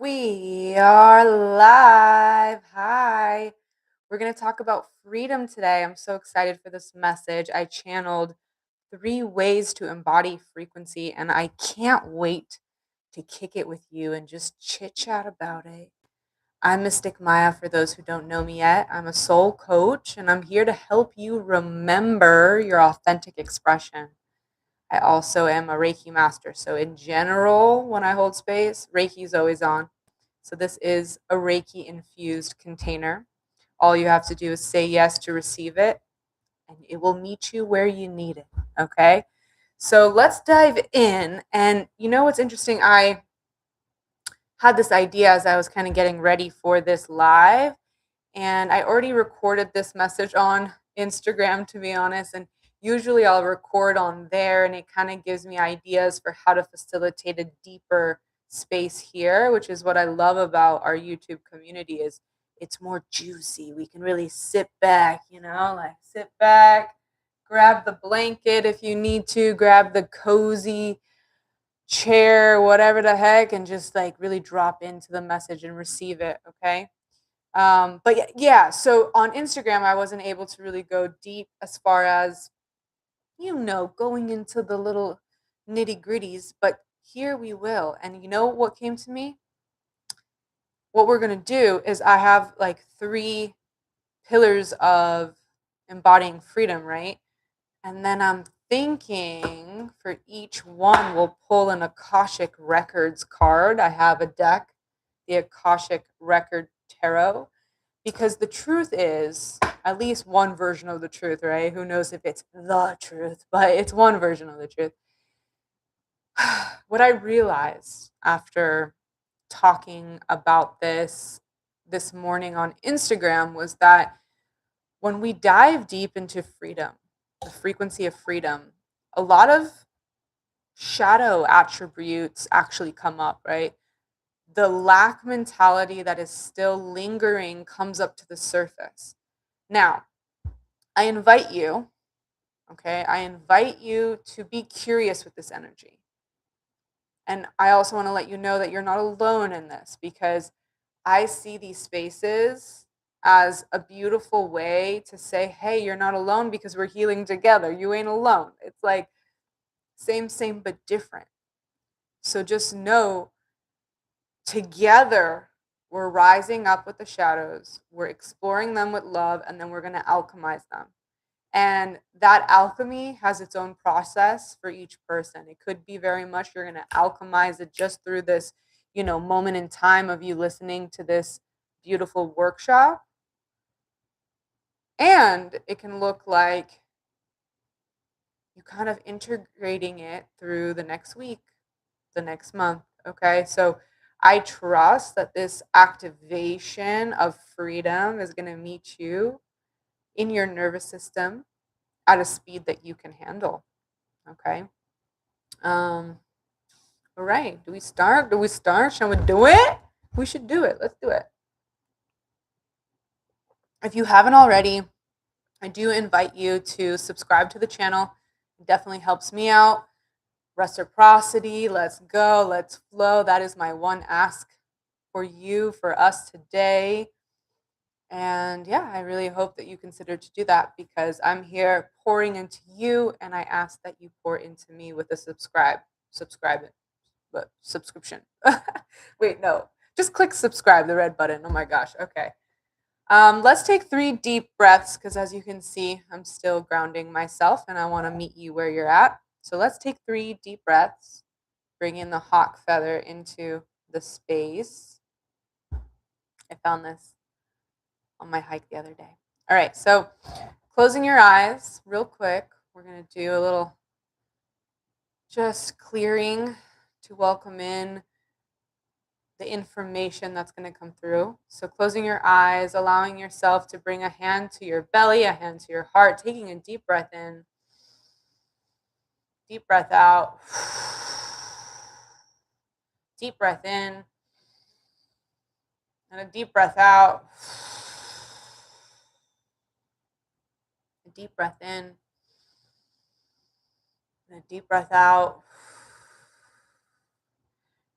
We are live. Hi. We're going to talk about freedom today. I'm so excited for this message. I channeled 3 ways to embody frequency, and I can't wait to kick it with you and just chit chat about it. I'm Mystic Maya for those who don't know me yet. I'm a soul coach, and I'm here to help you remember your authentic expression. I also am a Reiki master. So, in general, when I hold space, Reiki is always on. So, this is a Reiki infused container. All you have to do is say yes to receive it, and it will meet you where you need it. Okay. So, let's dive in. And you know what's interesting? I had this idea as I was kind of getting ready for this live, and I already recorded this message on Instagram, to be honest. And usually I'll record on there, and it kind of gives me ideas for how to facilitate a deeper space here, which is what I love about our YouTube community is it's more juicy. We can really sit back, like sit back, grab the blanket if you need to, grab the cozy chair, whatever the heck, and just like really drop into the message and receive it. Okay. But yeah, so on Instagram, I wasn't able to really go deep as far as, going into the little nitty gritties, but here we will. And you know what came to me? What we're going to do is I have like 3 pillars of embodying freedom, right? And then I'm thinking for each one, we'll pull an Akashic Records card. I have a deck, the Akashic Record Tarot. Because the truth is, at least one version of the truth, right? Who knows if it's the truth, but it's one version of the truth. What I realized after talking about this morning on Instagram was that when we dive deep into freedom, the frequency of freedom, a lot of shadow attributes actually come up, right? The lack mentality that is still lingering comes up to the surface. Now, I invite you, okay? I invite you to be curious with this energy. And I also want to let you know that you're not alone in this because I see these spaces as a beautiful way to say, hey, you're not alone because we're healing together. You ain't alone. It's like same, but different. So just know together we're rising up with the shadows, we're exploring them with love, and then we're going to alchemize them. And that alchemy has its own process for each person. It could be very much you're going to alchemize it just through this, moment in time of you listening to this beautiful workshop. And it can look like you kind of integrating it through the next week, the next month. Okay. So I trust that this activation of freedom is going to meet you in your nervous system at a speed that you can handle. Okay. All right. Do we start? Do we start? Shall we do it? We should do it. Let's do it. If you haven't already, I do invite you to subscribe to the channel. It definitely helps me out. Reciprocity, let's go, let's flow. That is my one ask for you, for us today. And yeah, I really hope that you consider to do that because I'm here pouring into you, and I ask that you pour into me with a subscription. Wait, no, just click subscribe, the red button. Oh my gosh. Okay. Let's take 3 deep breaths because as you can see, I'm still grounding myself and I want to meet you where you're at. So let's take 3 deep breaths. Bring in the hawk feather into the space. I found this on my hike the other day. All right, so closing your eyes real quick. We're going to do a little just clearing to welcome in the information that's going to come through. So closing your eyes, allowing yourself to bring a hand to your belly, a hand to your heart, taking a deep breath in, deep breath out, deep breath in, and a deep breath out, a deep breath in, and a deep breath out,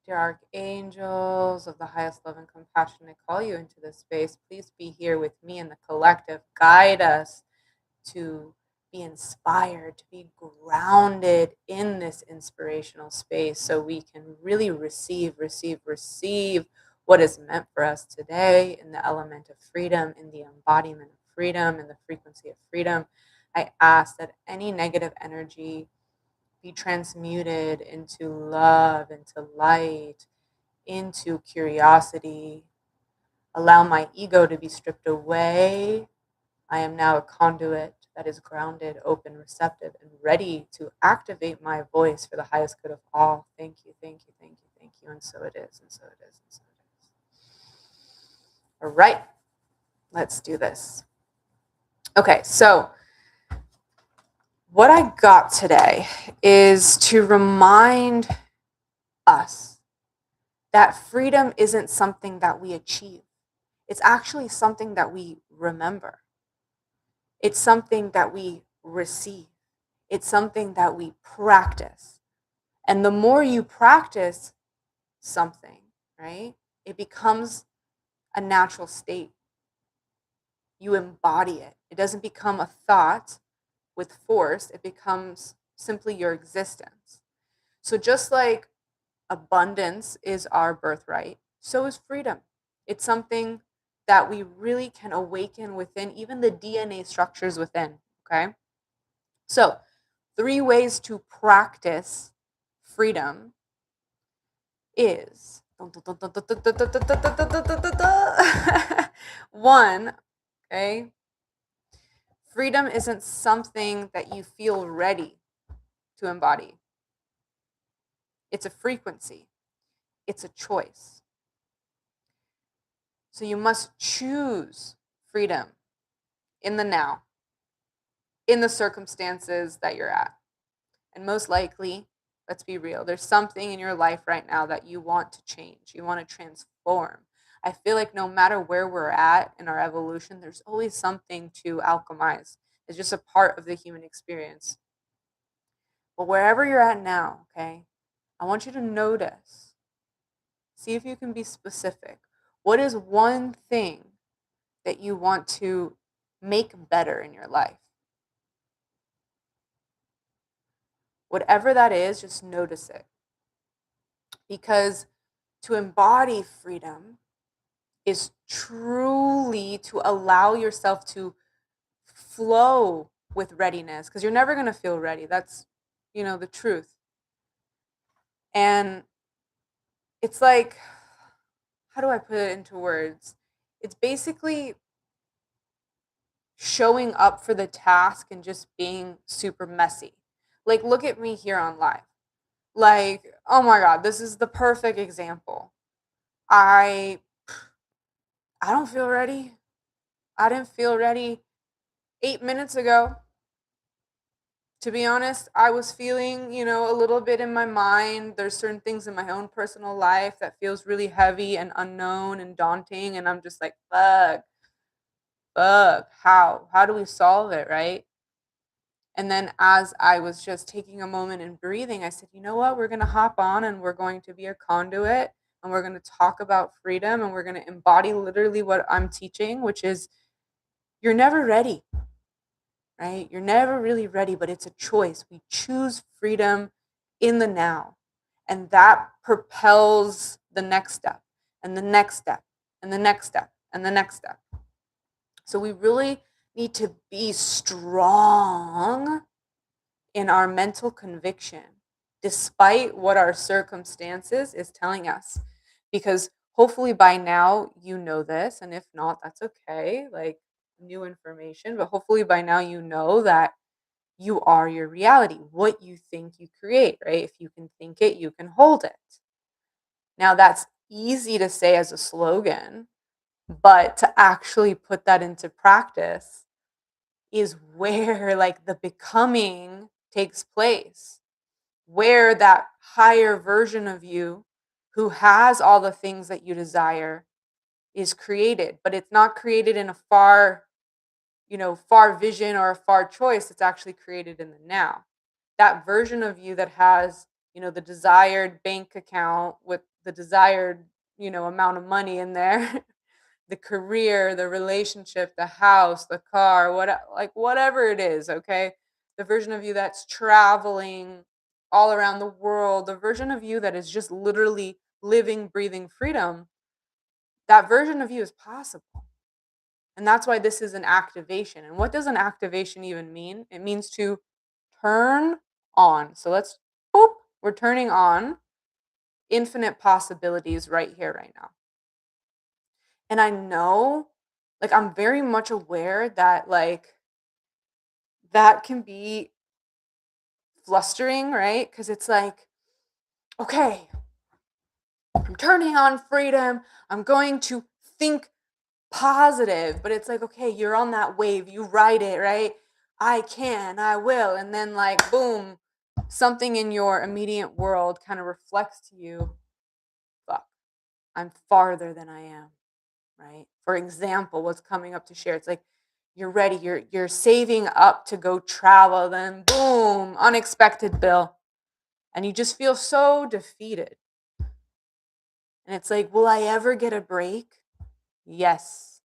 Dear archangels of the highest love and compassion, I call you into this space. Please be here with me and the collective. Guide us to be inspired, to be grounded in this inspirational space so we can really receive what is meant for us today in the element of freedom, in the embodiment of freedom, in the frequency of freedom. I ask that any negative energy be transmuted into love, into light, into curiosity. Allow my ego to be stripped away. I am now a conduit that is grounded, open, receptive, and ready to activate my voice for the highest good of all. Thank you, thank you, thank you, thank you. And so it is, and so it is, and so it is. All right, let's do this. Okay, so what I got today is to remind us that freedom isn't something that we achieve. It's actually something that we remember. It's something that we receive. It's something that we practice. And the more you practice something, right, it becomes a natural state. You embody it. It doesn't become a thought with force, it becomes simply your existence. So just like abundance is our birthright, so is freedom. It's something that we really can awaken within, even the DNA structures within. Okay. So, 3 ways to practice freedom is one, okay, freedom isn't something that you feel ready to embody. It's a frequency, it's a choice. So you must choose freedom in the now, in the circumstances that you're at. And most likely, let's be real, there's something in your life right now that you want to change, you want to transform. I feel like no matter where we're at in our evolution, there's always something to alchemize. It's just a part of the human experience. But wherever you're at now, okay, I want you to notice, see if you can be specific. What is one thing that you want to make better in your life? Whatever that is, just notice it. Because to embody freedom is truly to allow yourself to flow with readiness, because you're never going to feel ready. That's, the truth. And it's like, how do I put it into words? It's basically showing up for the task and just being super messy. Like, look at me here on live. Like, oh my God, this is the perfect example. I don't feel ready. I didn't feel ready 8 minutes ago. To be honest, I was feeling, a little bit in my mind. There's certain things in my own personal life that feels really heavy and unknown and daunting. And I'm just like, fuck, how? How do we solve it, right? And then as I was just taking a moment and breathing, I said, you know what? We're going to hop on and we're going to be a conduit and we're going to talk about freedom and we're going to embody literally what I'm teaching, which is you're never ready, right? You're never really ready, but it's a choice. We choose freedom in the now. And that propels the next step and the next step and the next step and the next step. So we really need to be strong in our mental conviction, despite what our circumstances is telling us. Because hopefully by now you know this, and if not, that's okay. Like, new information, but hopefully by now you know that you are your reality. What you think you create, right? If you can think it, you can hold it. Now that's easy to say as a slogan, but to actually put that into practice is where like the becoming takes place, where that higher version of you who has all the things that you desire is created. But it's not created in a far vision or a far choice. It's actually created in the now. That version of you that has, the desired bank account with the desired, amount of money in there, the career, the relationship, the house, the car, whatever it is, okay? The version of you that's traveling all around the world, the version of you that is just literally living, breathing freedom, that version of you is possible. And that's why this is an activation. And what does an activation even mean? It means to turn on. So boop, we're turning on infinite possibilities right here, right now. And I know, like, I'm very much aware that, like, that can be flustering, right? Because it's like, okay, I'm turning on freedom. I'm going to think positive. But it's like, okay, you're on that wave. You ride it, right? I can, I will. And then, like, boom, something in your immediate world kind of reflects to you, fuck, I'm farther than I am, right? For example, what's coming up to share, it's like you're ready, you're saving up to go travel, then boom, unexpected bill. And you just feel so defeated. And it's like, will I ever get a break? Yes.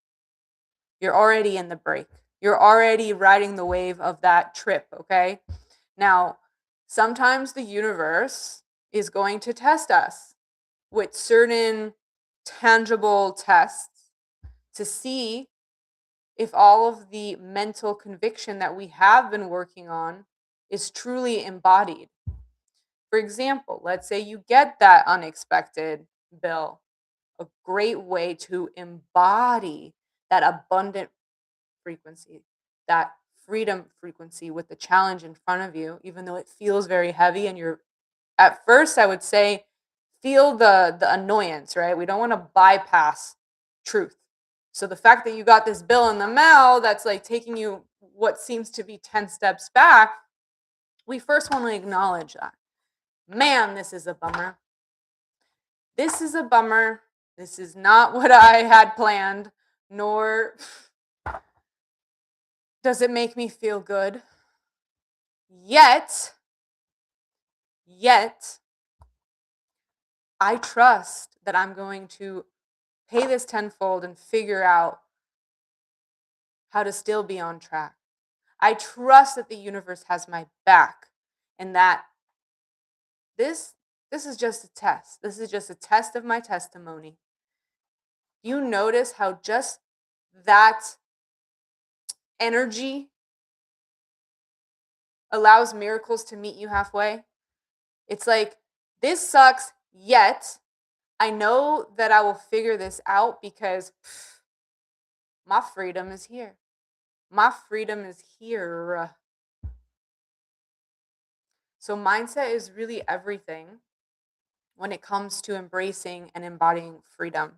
You're already in the break. You're already riding the wave of that trip, okay? Now, sometimes the universe is going to test us with certain tangible tests to see if all of the mental conviction that we have been working on is truly embodied. For example, let's say you get that unexpected bill. A great way to embody that abundant frequency, that freedom frequency with the challenge in front of you, even though it feels very heavy and you're at first, I would say, feel the annoyance, right? We don't want to bypass truth. So the fact that you got this bill in the mail that's like taking you what seems to be 10 steps back, we first want to acknowledge that. Man, this is a bummer. This is a bummer. This is not what I had planned, nor does it make me feel good. Yet, I trust that I'm going to pay this tenfold and figure out how to still be on track. I trust that the universe has my back and that this is just a test. This is just a test of my testimony. You notice how just that energy allows miracles to meet you halfway? It's like, this sucks, yet I know that I will figure this out because my freedom is here. My freedom is here. So mindset is really everything when it comes to embracing and embodying freedom.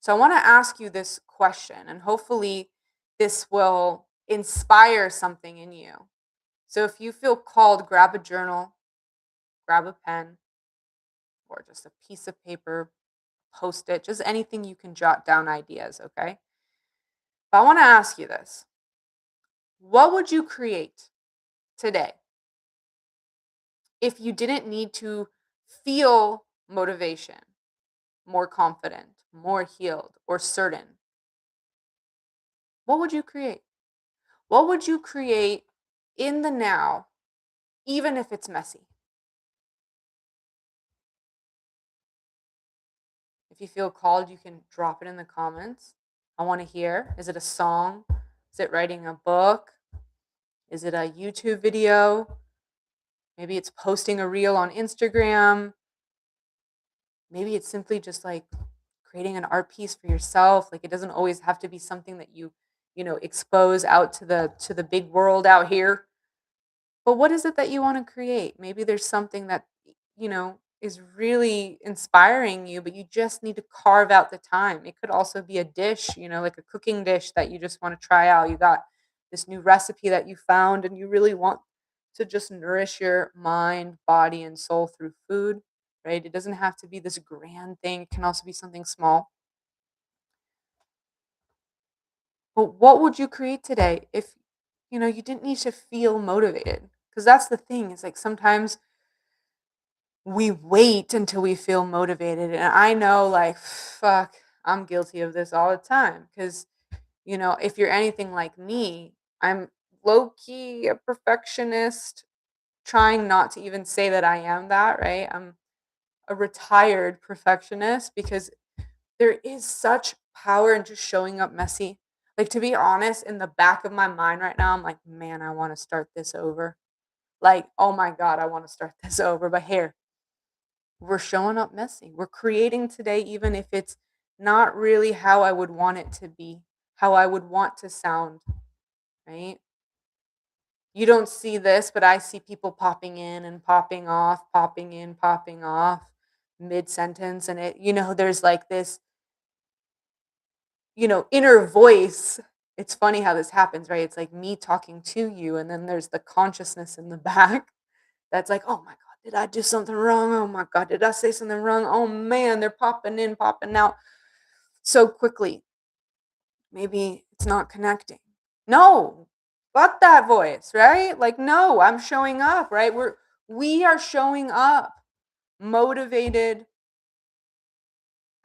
So I want to ask you this question, and hopefully this will inspire something in you. So if you feel called, grab a journal, grab a pen, or just a piece of paper, post it, just anything you can jot down ideas, okay? But I want to ask you this. What would you create today if you didn't need to feel motivation, more confident, more healed, or certain? What would you create? What would you create in the now, even if it's messy? If you feel called, you can drop it in the comments. I want to hear. Is it a song? Is it writing a book? Is it a YouTube video? Maybe it's posting a reel on Instagram. Maybe it's simply just like creating an art piece for yourself. Like, it doesn't always have to be something that you expose out to the big world out here. But what is it that you want to create? Maybe there's something that is really inspiring you, but you just need to carve out the time. It could also be a dish, like a cooking dish that you just want to try out. You got this new recipe that you found and you really want to just nourish your mind, body, and soul through food, right? It doesn't have to be this grand thing. It can also be something small. But what would you create today if you didn't need to feel motivated? Because that's the thing. It's like sometimes we wait until we feel motivated. And I know, like, fuck, I'm guilty of this all the time. Because, if you're anything like me, I'm low key a perfectionist, trying not to even say that I am that, right? I'm a retired perfectionist because there is such power in just showing up messy. Like, to be honest, in the back of my mind right now, I'm like, man, I want to start this over. Like, oh my God, I want to start this over. But here, we're showing up messy. We're creating today, even if it's not really how I would want it to be, how I would want to sound, right? You don't see this, but I see people popping in and popping off, popping in, popping off mid sentence. And there's like this, inner voice. It's funny how this happens, right? It's like me talking to you, and then there's the consciousness in the back that's like, oh my God, did I do something wrong? Oh my God, did I say something wrong? Oh man, they're popping in, popping out so quickly. Maybe it's not connecting. No, fuck that voice, right? Like, no, I'm showing up, right? We are showing up motivated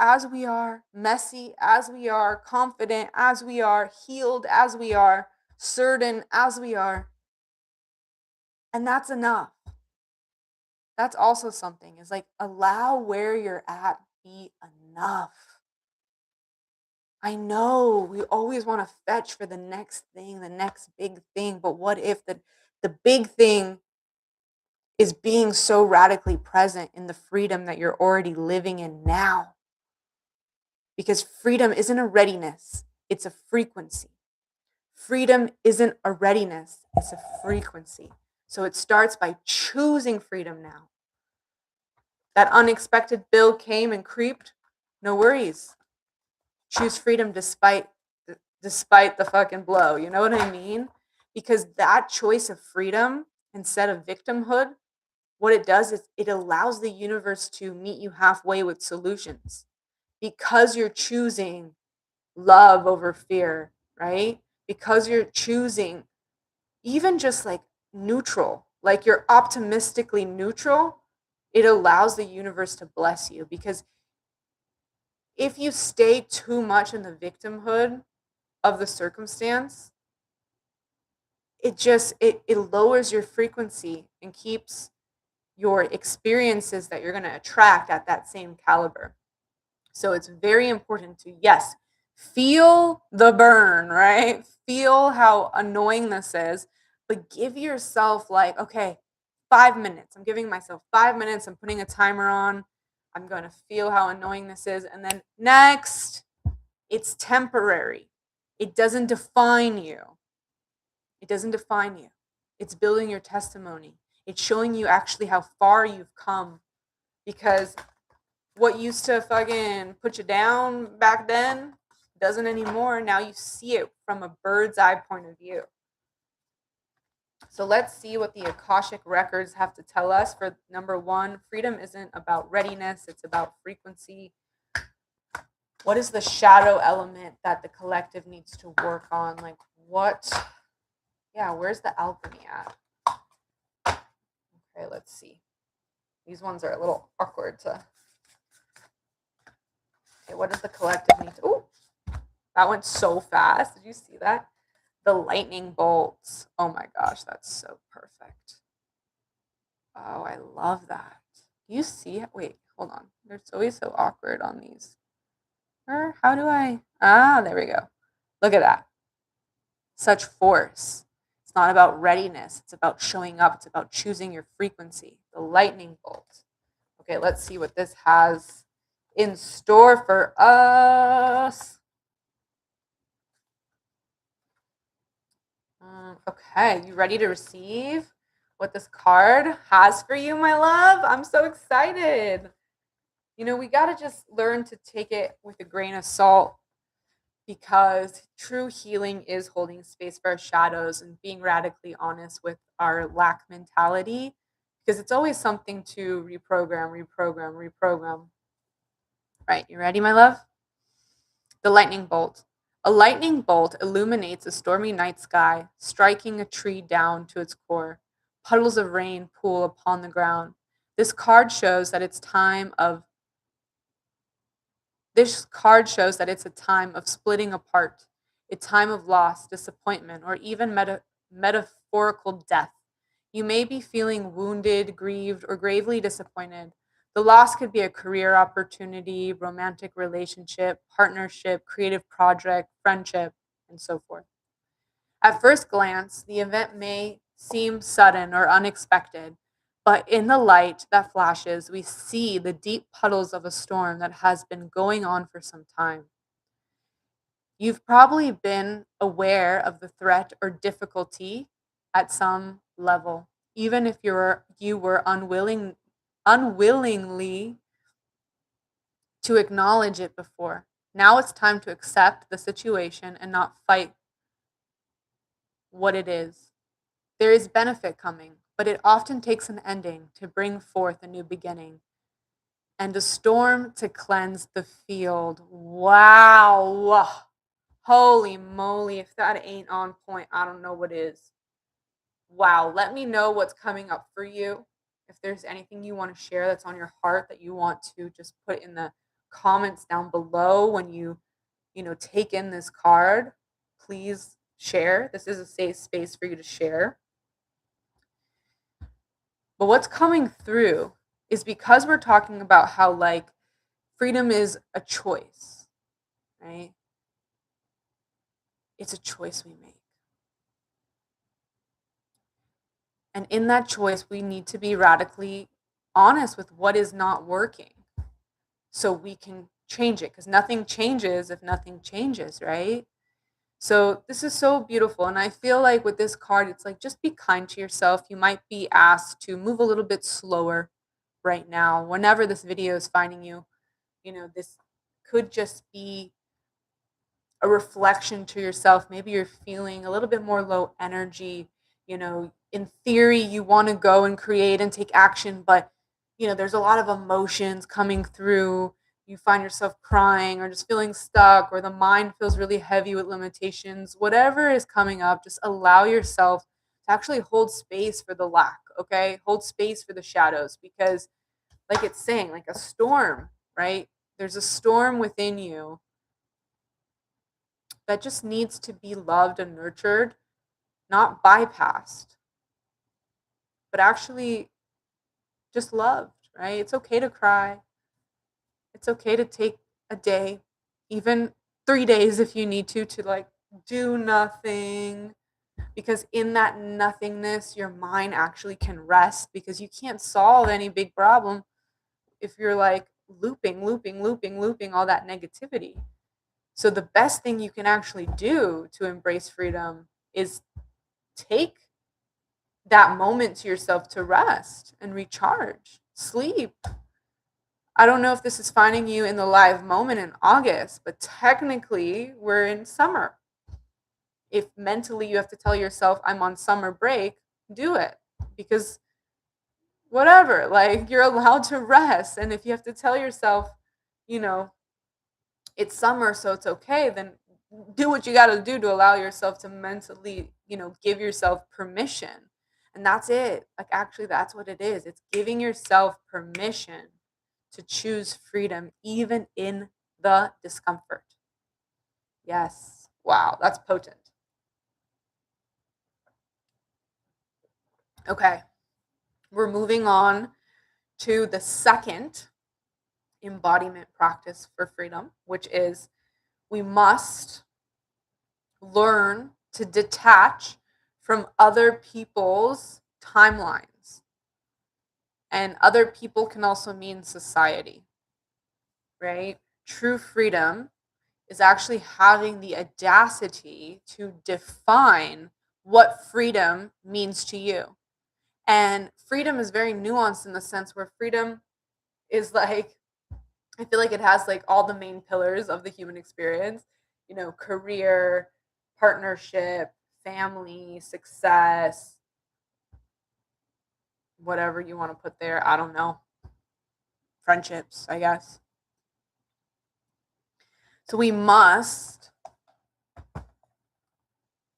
as we are, messy as we are, confident as we are, healed as we are, certain as we are. And that's enough. That's also something, is like, allow where you're at be enough. I know we always want to fetch for the next thing, the next big thing, but what if the big thing is being so radically present in the freedom that you're already living in now? Because freedom isn't a readiness, it's a frequency. Freedom isn't a readiness, it's a frequency. So it starts by choosing freedom now. That unexpected bill came and creeped, no worries. Choose freedom despite the fucking blow. You know what I mean? Because that choice of freedom instead of victimhood, what it does is it allows the universe to meet you halfway with solutions. Because you're choosing love over fear, right? Because you're choosing even just like neutral, like you're optimistically neutral, it allows the universe to bless you. Because if you stay too much in the victimhood of the circumstance, it lowers your frequency and keeps your experiences that you're going to attract at that same caliber. So it's very important to, yes, feel the burn, right? Feel how annoying this is, but give yourself, like, okay, 5 minutes. I'm giving myself 5 minutes. I'm putting a timer on. I'm going to feel how annoying this is. And then next, it's temporary. It doesn't define you. It doesn't define you. It's building your testimony. It's showing you actually how far you've come, because what used to fucking put you down back then doesn't anymore. Now you see it from a bird's eye point of view. So let's see what the Akashic records have to tell us. For number one, freedom isn't about readiness, it's about frequency. What is the shadow element that the collective needs to work on? Like, what? Yeah, where's the alchemy at? Okay, let's see. These ones are a little awkward to. Okay, what does the collective need to. Oh, that went so fast. Did you see that? The lightning bolts. Oh my gosh, that's so perfect. Oh, I love that. You see? Wait, hold on. They're always so awkward on these. Or how do I? Ah, there we go. Look at that. Such force. It's not about readiness. It's about showing up. It's about choosing your frequency. The lightning bolt. Okay, let's see what this has in store for us. Okay, you ready to receive what this card has for you, my love? I'm so excited. We got to just learn to take it with a grain of salt, because true healing is holding space for our shadows and being radically honest with our lack mentality, because it's always something to reprogram. Right, you ready, my love? The lightning bolt. A lightning bolt illuminates a stormy night sky, striking a tree down to its core. Puddles of rain pool upon the ground. This card shows that it's time of This card shows that it's a time of splitting apart, a time of loss, disappointment, or even metaphorical death. You may be feeling wounded, grieved, or gravely disappointed. The loss could be a career opportunity, romantic relationship, partnership, creative project, friendship, and so forth. At first glance, the event may seem sudden or unexpected, but in the light that flashes, we see the deep puddles of a storm that has been going on for some time. You've probably been aware of the threat or difficulty at some level, even if you were unwillingly to acknowledge it before. Now it's time to accept the situation and not fight what it is. There is benefit coming, but it often takes an ending to bring forth a new beginning and a storm to cleanse the field. Wow. Holy moly. If that ain't on point, I don't know what is. Wow. Let me know what's coming up for you. If there's anything you want to share that's on your heart that you want to just put in the comments down below when you take in this card, please share. This is a safe space for you to share. But what's coming through is because we're talking about how, like, freedom is a choice, right? It's a choice we make. And in that choice, we need to be radically honest with what is not working so we can change it, because nothing changes if nothing changes, right? So this is so beautiful. And I feel like with this card, it's like, just be kind to yourself. You might be asked to move a little bit slower right now, whenever this video is finding you. This could just be a reflection to yourself. Maybe you're feeling a little bit more low energy. In theory, you want to go and create and take action, but there's a lot of emotions coming through. You find yourself crying or just feeling stuck, or the mind feels really heavy with limitations. Whatever is coming up, just allow yourself to actually hold space for the lack, okay? Hold space for the shadows, because like it's saying, like a storm, right? There's a storm within you that just needs to be loved and nurtured, not bypassed, but actually just loved, right? It's okay to cry. It's okay to take a day, even 3 days if you need to like do nothing. Because in that nothingness, your mind actually can rest, because you can't solve any big problem if you're like looping all that negativity. So the best thing you can actually do to embrace freedom is take that moment to yourself to rest and recharge, sleep. I don't know if this is finding you in the live moment in August, but technically we're in summer. If mentally you have to tell yourself, I'm on summer break, do it, because whatever, like, you're allowed to rest. And if you have to tell yourself, you know, it's summer, so it's okay, then do what you got to do to allow yourself to mentally, give yourself permission. And that's it. Like, actually, that's what it is. It's giving yourself permission to choose freedom, even in the discomfort. Yes. Wow, that's potent. Okay. We're moving on to the second embodiment practice for freedom, which is we must learn to detach from other people's timelines. And other people can also mean society, right? True freedom is actually having the audacity to define what freedom means to you. And freedom is very nuanced in the sense where freedom is like, I feel like it has like all the main pillars of the human experience, career, partnership, family, success, whatever you want to put there. I don't know. Friendships, I guess. So we must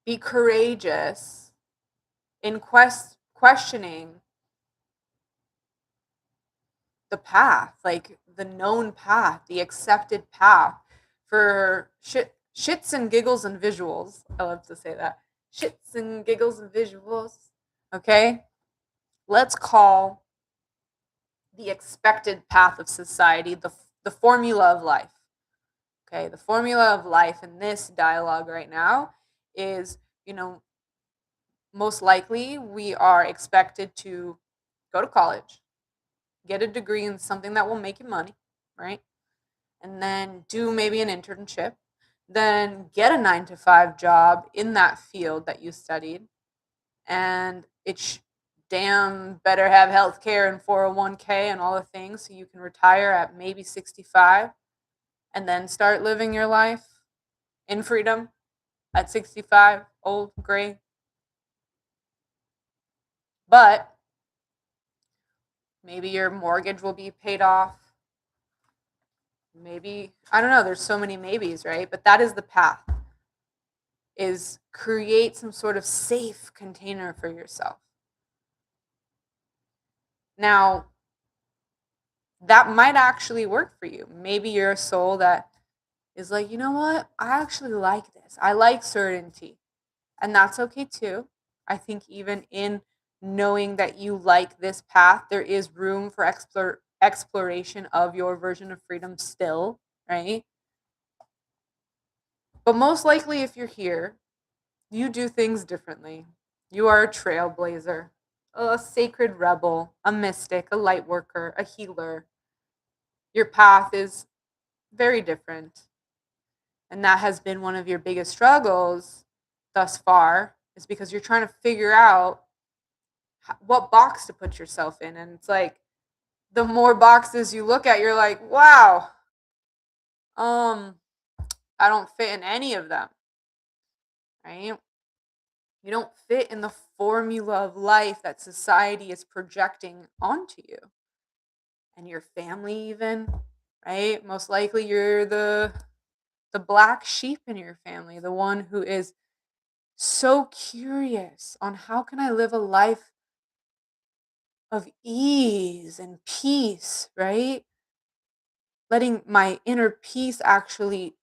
be courageous in questioning the path, like the known path, the accepted path for shits and giggles and visuals. I love to say that. Shits and giggles and visuals. Okay? Let's call the expected path of society the formula of life. Okay? The formula of life in this dialogue right now is, you know, most likely we are expected to go to college, get a degree in something that will make you money, right? And then do maybe an internship, then get a 9 to 5 job in that field that you studied. And it's damn better have health care and 401k and all the things so you can retire at maybe 65 and then start living your life in freedom at 65, old, gray. But maybe your mortgage will be paid off. Maybe, I don't know, there's so many maybes, right? But that is the path, is create some sort of safe container for yourself. Now, that might actually work for you. Maybe you're a soul that is like, you know what? I actually like this. I like certainty. And that's okay too. I think even in knowing that you like this path, there is room for exploration of your version of freedom still, right? But most likely, if you're here, you do things differently. You are a trailblazer, a sacred rebel, a mystic, a light worker, a healer. Your path is very different. And that has been one of your biggest struggles thus far, is because you're trying to figure out what box to put yourself in. And it's like, the more boxes you look at, you're like, wow, um, I don't fit in any of them, right? You don't fit in the formula of life that society is projecting onto you and your family even, right? Most likely you're the black sheep in your family, the one who is so curious on how can I live a life of ease and peace, right? Letting my inner peace actually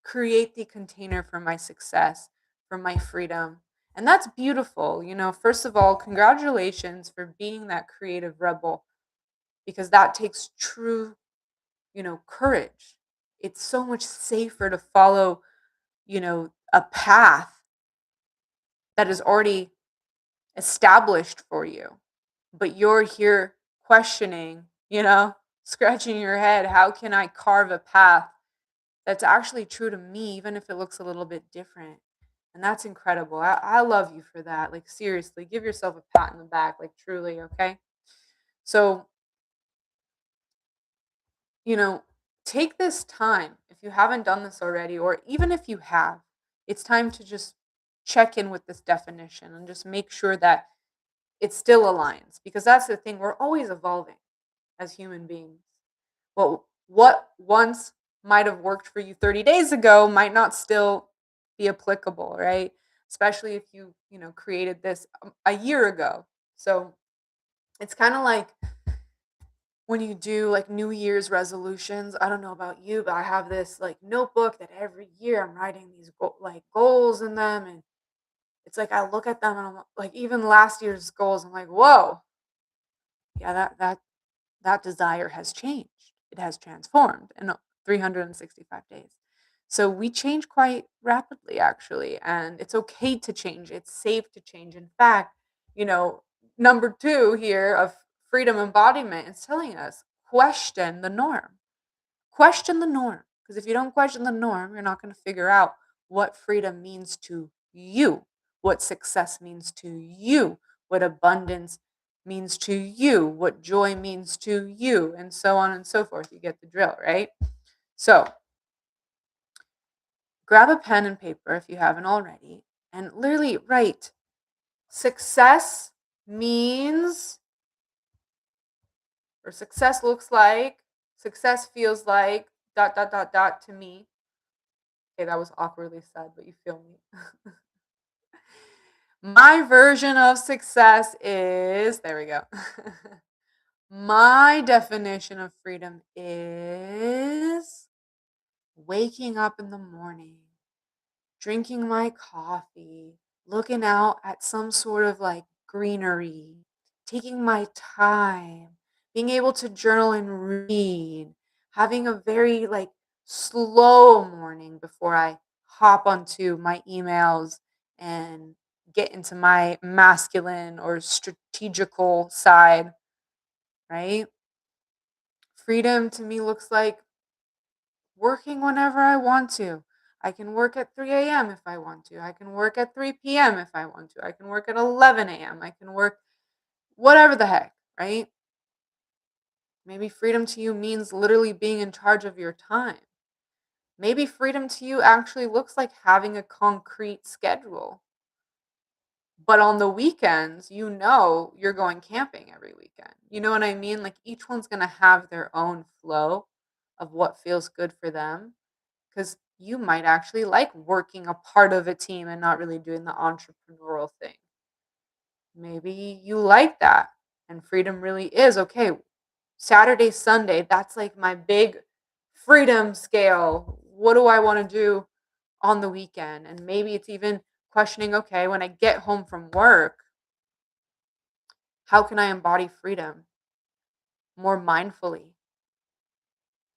create the container for my success, for my freedom. And that's beautiful. You know, first of all, congratulations for being that creative rebel, because that takes true, courage. It's so much safer to follow, a path that is already established for you. But you're here questioning, scratching your head, how can I carve a path that's actually true to me, even if it looks a little bit different? And that's incredible. I love you for that. Like, seriously, give yourself a pat in the back, like, truly, okay? So, you know, take this time if you haven't done this already, or even if you have, it's time to just check in with this definition and just make sure that it still aligns, because that's the thing. We're always evolving as human beings. What once might have worked for you 30 days ago might not still be applicable, right? Especially if you created this a year ago. So it's kind of like when you do like New Year's resolutions. I don't know about you, but I have this like notebook that every year I'm writing these goals in them, and it's like I look at them and I'm like, even last year's goals, I'm like, whoa, yeah, that desire has changed. It has transformed in 365 days. So we change quite rapidly, actually, and it's okay to change. It's safe to change. In fact, you know, number 2 here of freedom embodiment is telling us question the norm. Question the norm. Because if you don't question the norm, you're not going to figure out what freedom means to you, what success means to you, what abundance means to you, what joy means to you, and so on and so forth. You get the drill, right? So grab a pen and paper if you haven't already, and literally write success means, or success looks like, success feels like, dot, dot, dot, dot to me. Okay, that was awkwardly said, but you feel me. My version of success is, there we go. My definition of freedom is waking up in the morning, drinking my coffee, looking out at some sort of like greenery, taking my time, being able to journal and read, having a very like slow morning before I hop onto my emails and get into my masculine or strategical side, right? Freedom to me looks like working whenever I want to. I can work at 3 a.m. if I want to. I can work at 3 p.m. if I want to. I can work at 11 a.m. I can work whatever the heck, right? Maybe freedom to you means literally being in charge of your time. Maybe freedom to you actually looks like having a concrete schedule. But on the weekends, you're going camping every weekend. You know what I mean? Like each one's going to have their own flow of what feels good for them. Because you might actually like working a part of a team and not really doing the entrepreneurial thing. Maybe you like that. And freedom really is okay. Saturday, Sunday, that's like my big freedom scale. What do I want to do on the weekend? And maybe it's even questioning, okay, when I get home from work, how can I embody freedom more mindfully?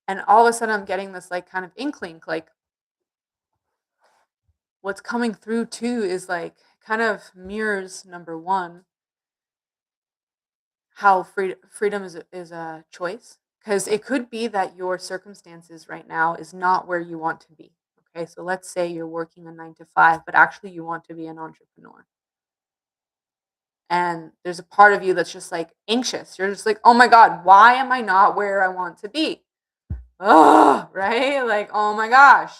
And all of a sudden, I'm getting this like kind of inkling, like what's coming through too is like kind of mirrors number one, how freedom is a choice, because it could be that your circumstances right now is not where you want to be. Okay, so let's say you're working a 9 to 5, but actually you want to be an entrepreneur. And there's a part of you that's just like anxious. You're just like, oh my God, why am I not where I want to be? Oh, right? Like, oh my gosh.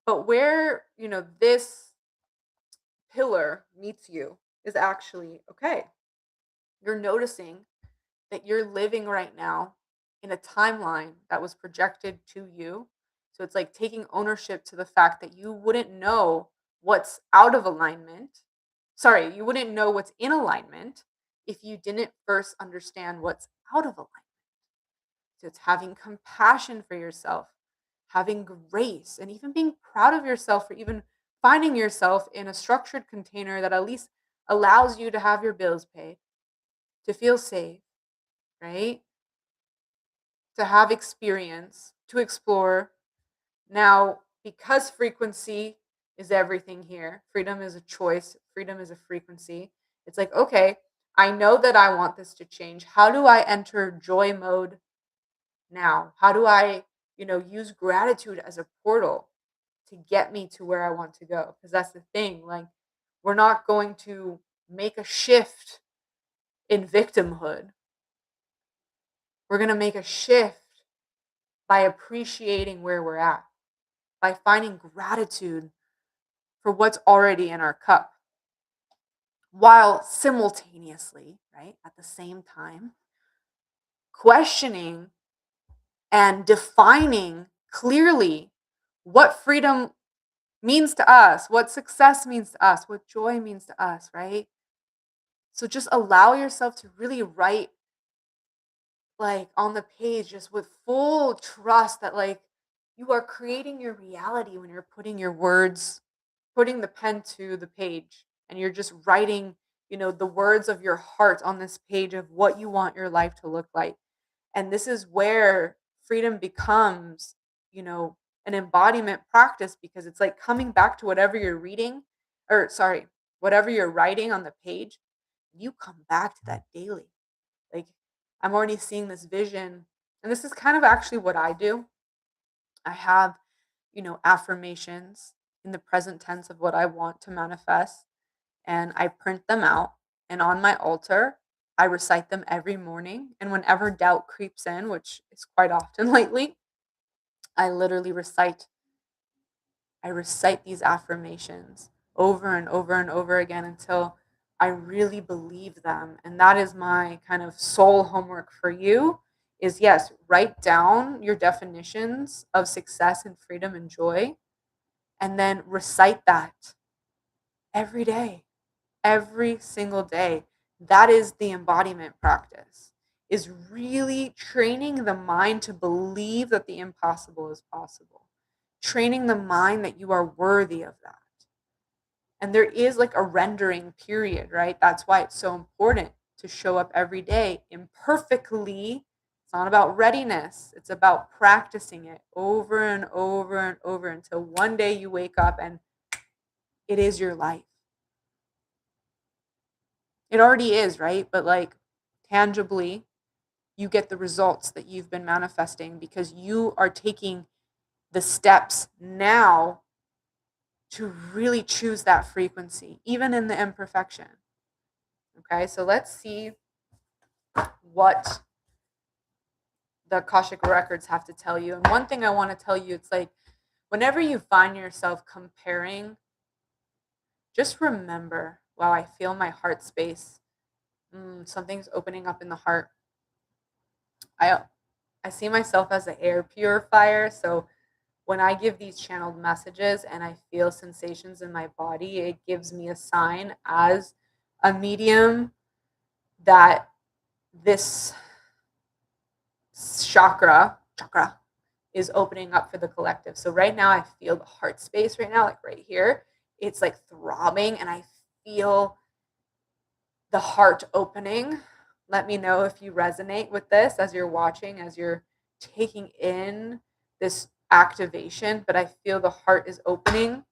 But where, this pillar meets you is actually okay. You're noticing that you're living right now in a timeline that was projected to you. So it's like taking ownership to the fact that you wouldn't know what's out of alignment. Sorry, you wouldn't know what's in alignment if you didn't first understand what's out of alignment. So it's having compassion for yourself, having grace, and even being proud of yourself for even finding yourself in a structured container that at least allows you to have your bills paid, to feel safe, right? To have experience, to explore. Now, because frequency is everything here, freedom is a choice, freedom is a frequency. It's like, okay, I know that I want this to change. How do I enter joy mode now? How do I, use gratitude as a portal to get me to where I want to go? Because that's the thing. Like, we're not going to make a shift in victimhood. We're going to make a shift by appreciating where we're at, by finding gratitude for what's already in our cup, while simultaneously, right, at the same time, questioning and defining clearly what freedom means to us, what success means to us, what joy means to us, right? So just allow yourself to really write like on the page just with full trust that like you are creating your reality when you're putting your words, putting the pen to the page, and you're just writing, the words of your heart on this page of what you want your life to look like. And this is where freedom becomes, an embodiment practice, because it's like coming back to whatever you're reading, or sorry, whatever you're writing on the page, you come back to that daily. Like, I'm already seeing this vision. And this is kind of actually what I do. I have, affirmations in the present tense of what I want to manifest, and I print them out. And on my altar, I recite them every morning. And whenever doubt creeps in, which is quite often lately, I literally recite these affirmations over and over and over again until I really believe them. And that is my kind of soul homework for you is, yes, write down your definitions of success and freedom and joy, and then recite that every day, every single day. That is the embodiment practice. is really training the mind to believe that the impossible is possible, training the mind that you are worthy of that. And there is like a rendering period, right? That's why it's so important to show up every day imperfectly. It's not about readiness, it's about practicing it over and over and over until one day you wake up and it is your life. It already is, right? But like tangibly, you get the results that you've been manifesting because you are taking the steps now to really choose that frequency, even in the imperfection. Okay, so let's see what the Akashic records have to tell you. And one thing I want to tell you, it's like whenever you find yourself comparing, just remember, wow, I feel my heart space. Something's opening up in the heart. I see myself as an air purifier. So when I give these channeled messages and I feel sensations in my body, it gives me a sign as a medium that this chakra is opening up for the collective. So right now I feel the heart space right now, like right here. It's like throbbing and I feel the heart opening. Let me know if you resonate with this as you're watching, as you're taking in this activation. But I feel the heart is opening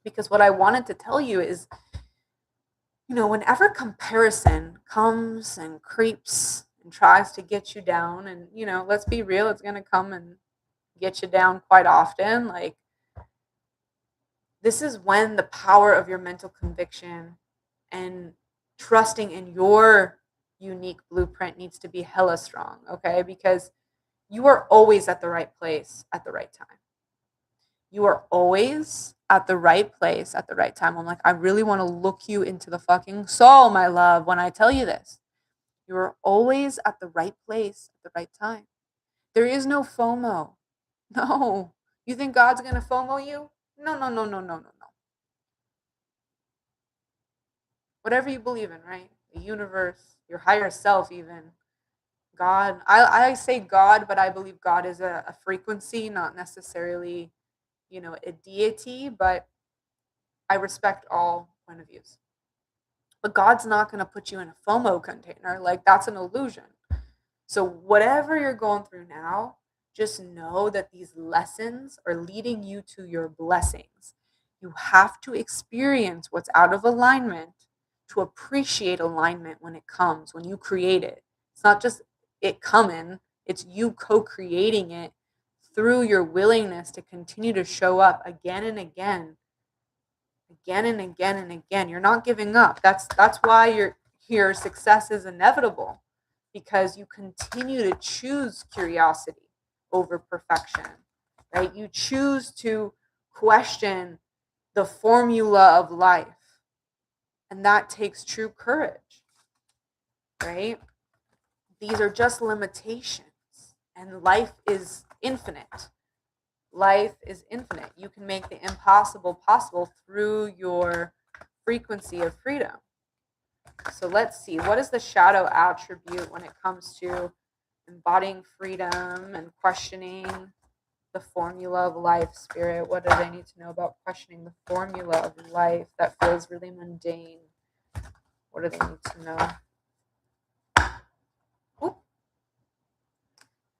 because what I wanted to tell you is, whenever comparison comes and creeps and tries to get you down, and, let's be real, it's going to come and get you down quite often. Like, this is when the power of your mental conviction and trusting in your unique blueprint needs to be hella strong, okay? Because you are always at the right place at the right time. You are always at the right place at the right time. I'm like, I really want to look you into the fucking soul, my love, when I tell you this. You are always at the right place at the right time. There is no FOMO. No. You think God's going to FOMO you? No, no, no, no, no, no, no. Whatever you believe in, right? The universe, your higher self, even. God. I say God, but I believe God is a frequency, not necessarily, a deity, but I respect all point of views. But God's not going to put you in a FOMO container. Like, that's an illusion. So whatever you're going through now, just know that these lessons are leading you to your blessings. You have to experience what's out of alignment to appreciate alignment when it comes, when you create it. It's not just it coming, it's you co-creating it through your willingness to continue to show up again and again and again and again. You're not giving up. That's why your success is inevitable, because you continue to choose curiosity over perfection, right? You choose to question the formula of life, and that takes true courage, right? These are just limitations, and life is infinite. Life is infinite. You can make the impossible possible through your frequency of freedom. So let's see, what is the shadow attribute when it comes to embodying freedom and questioning the formula of life, Spirit? What do they need to know about questioning the formula of life that feels really mundane? What do they need to know? Oop.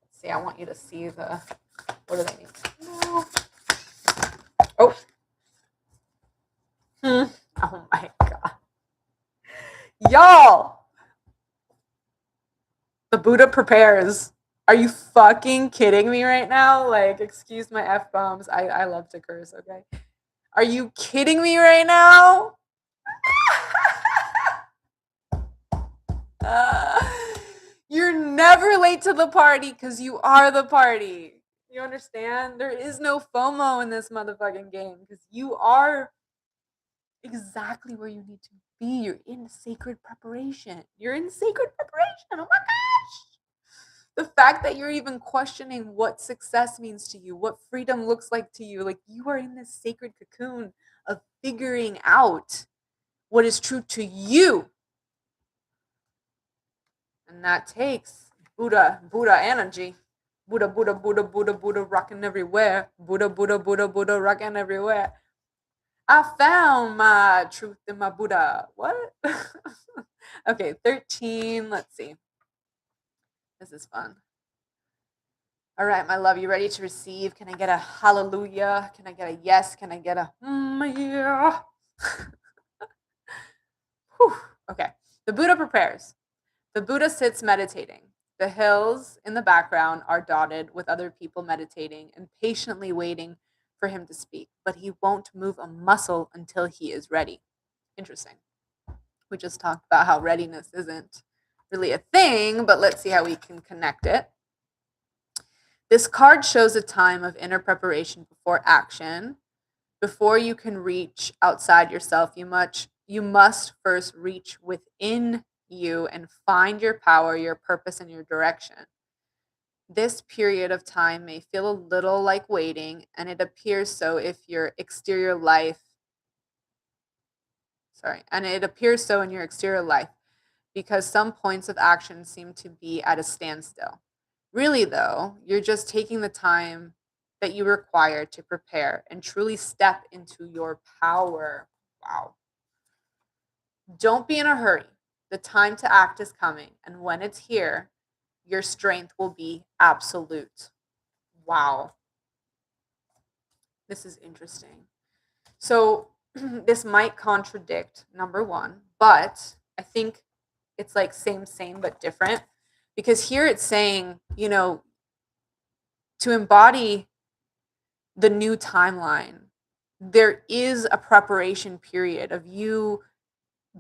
Let's see, I want you to see what do they need to know? Oh. Oh my God. Y'all, the Buddha prepares. Are you fucking kidding me right now? Like, excuse my F-bombs. I love to curse, okay? Are you kidding me right now? You're never late to the party because you are the party. You understand? There is no FOMO in this motherfucking game because you are exactly where you need to be. You're in sacred preparation. You're in sacred preparation. Oh my gosh. The fact that you're even questioning what success means to you, what freedom looks like to you, like, you are in this sacred cocoon of figuring out what is true to you. And that takes Buddha energy. Buddha, rocking everywhere. Buddha, rocking everywhere. I found my truth in my Buddha. What? Okay, 13. Let's see. This is fun. All right, my love, you ready to receive? Can I get a hallelujah? Can I get a yes? Can I get a yeah? Whew. Okay. The Buddha prepares. The Buddha sits meditating. The hills in the background are dotted with other people meditating and patiently waiting for him to speak, but he won't move a muscle until he is ready. Interesting. We just talked about how readiness isn't really a thing, but let's see how we can connect it. This card shows a time of inner preparation before action. Before you can reach outside yourself, you must first reach within you and find your power, your purpose, and your direction. This period of time may feel a little like waiting, and it appears so if your exterior life, and it appears so in your exterior life because some points of action seem to be at a standstill. Really, though, you're just taking the time that you require to prepare and truly step into your power. Wow. Don't be in a hurry. The time to act is coming, and when it's here, your strength will be absolute. Wow. This is interesting. So, this might contradict number one, but I think it's like same, but different. Because here it's saying, to embody the new timeline, there is a preparation period of you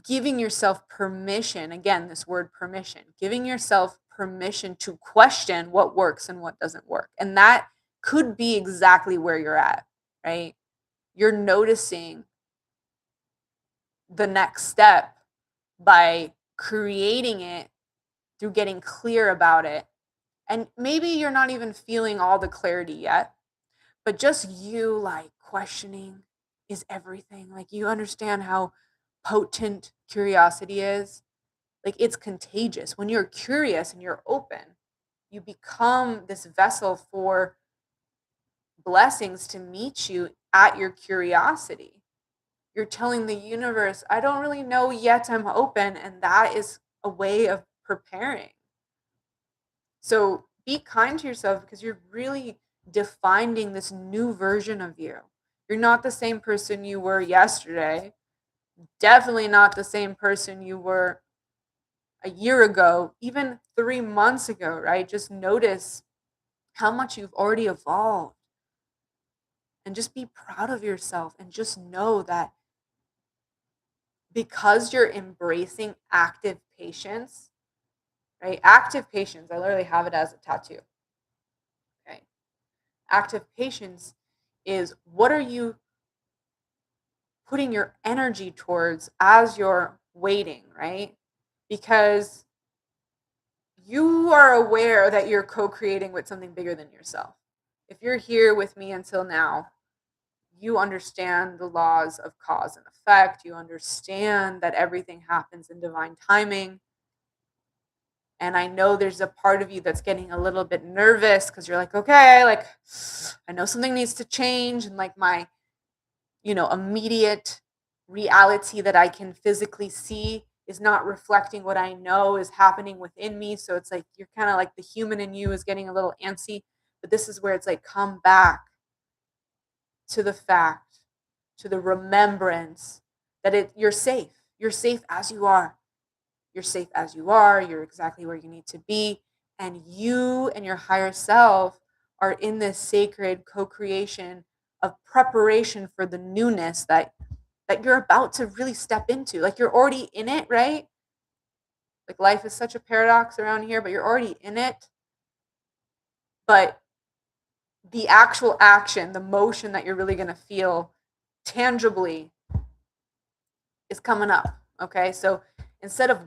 giving yourself permission. Again, this word permission, giving yourself permission to question what works and what doesn't work. And that could be exactly where you're at, right? You're noticing the next step by creating it through getting clear about it. And maybe you're not even feeling all the clarity yet, but just you like questioning is everything. Like you understand how potent curiosity is. Like it's contagious. When you're curious and you're open, you become this vessel for blessings to meet you at your curiosity. You're telling the universe, I don't really know yet, I'm open. And that is a way of preparing. So be kind to yourself because you're really defining this new version of you. You're not the same person you were yesterday. Definitely not the same person you were a year ago, even 3 months ago, right? Just notice how much you've already evolved. And just be proud of yourself and just know that because you're embracing active patience, right? Active patience, I literally have it as a tattoo. Okay. Active patience is what are you putting your energy towards as you're waiting, right? Because you are aware that you're co-creating with something bigger than yourself. If you're here with me until now, you understand the laws of cause and effect. You understand that everything happens in divine timing. And I know there's a part of you that's getting a little bit nervous because you're like, okay, like I know something needs to change. And like my, immediate reality that I can physically see is not reflecting what I know is happening within me. So it's like you're kind of like the human in you is getting a little antsy. But this is where it's like, come back to the fact, to the remembrance that you're safe. You're safe as you are. You're safe as you are. You're exactly where you need to be. And you and your higher self are in this sacred co-creation of preparation for the newness that you're about to really step into. Like you're already in it, right? Like life is such a paradox around here, but you're already in it. But the actual action, the motion that you're really going to feel tangibly is coming up. Okay. So instead of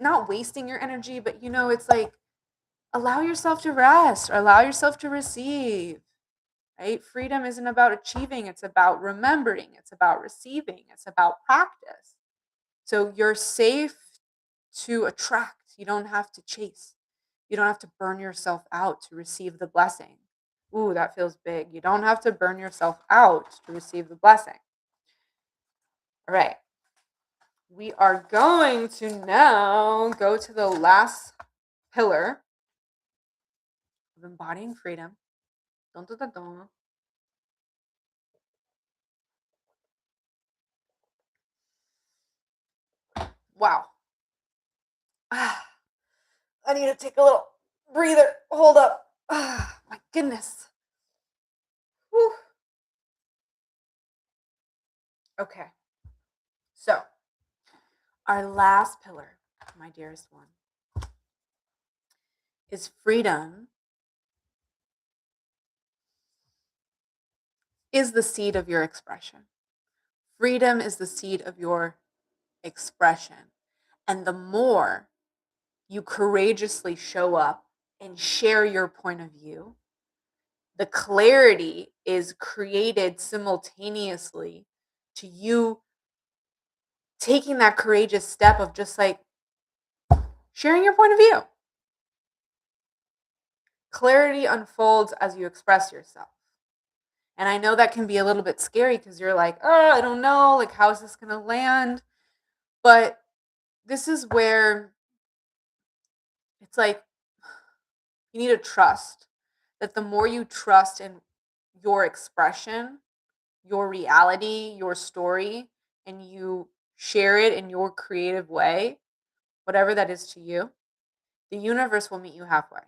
not wasting your energy, but it's like allow yourself to rest or allow yourself to receive. Right? Freedom isn't about achieving, it's about remembering, it's about receiving, it's about practice. So you're safe to attract, You don't have to chase. You don't have to burn yourself out to receive the blessing. Ooh, that feels big. You don't have to burn yourself out to receive the blessing. All right. We are going to now go to the last pillar of embodying freedom. Dun, dun, dun, dun. Wow. Ah, I need to take a little breather. Hold up. Ah, my goodness. Whew. Okay. So, our last pillar, my dearest one, is freedom is the seed of your expression. Freedom is the seed of your expression. And the more you courageously show up and share your point of view, the clarity is created simultaneously to you taking that courageous step of just like sharing your point of view. Clarity unfolds as you express yourself. And I know that can be a little bit scary because you're like, oh, I don't know, like, how is this going to land? But this is where it's like you need to trust that the more you trust in your expression, your reality, your story, and you share it in your creative way, whatever that is to you, the universe will meet you halfway.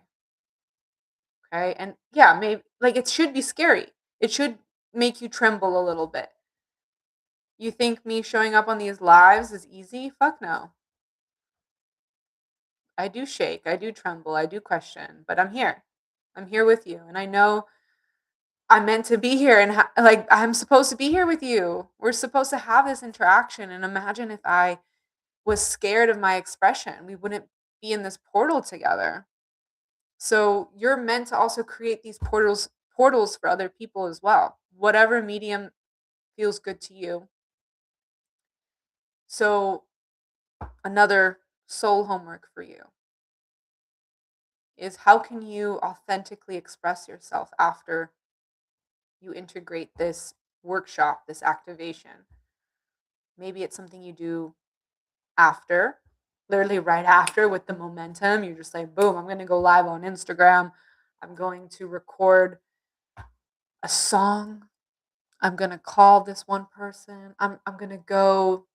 Okay. And yeah, maybe like it should be scary. It should make you tremble a little bit. You think me showing up on these lives is easy? Fuck no. I do shake. I do tremble. I do question, but I'm here. I'm here with you. And I know I'm meant to be here and like I'm supposed to be here with you. We're supposed to have this interaction. And imagine if I was scared of my expression, we wouldn't be in this portal together. So you're meant to also create these portals for other people as well. Whatever medium feels good to you. So another soul homework for you is how can you authentically express yourself after you integrate this workshop, this activation? Maybe it's something you do after, literally right after with the momentum. You're just like, boom, I'm going to go live on Instagram. I'm going to record a song. I'm going to call this one person. I'm going to go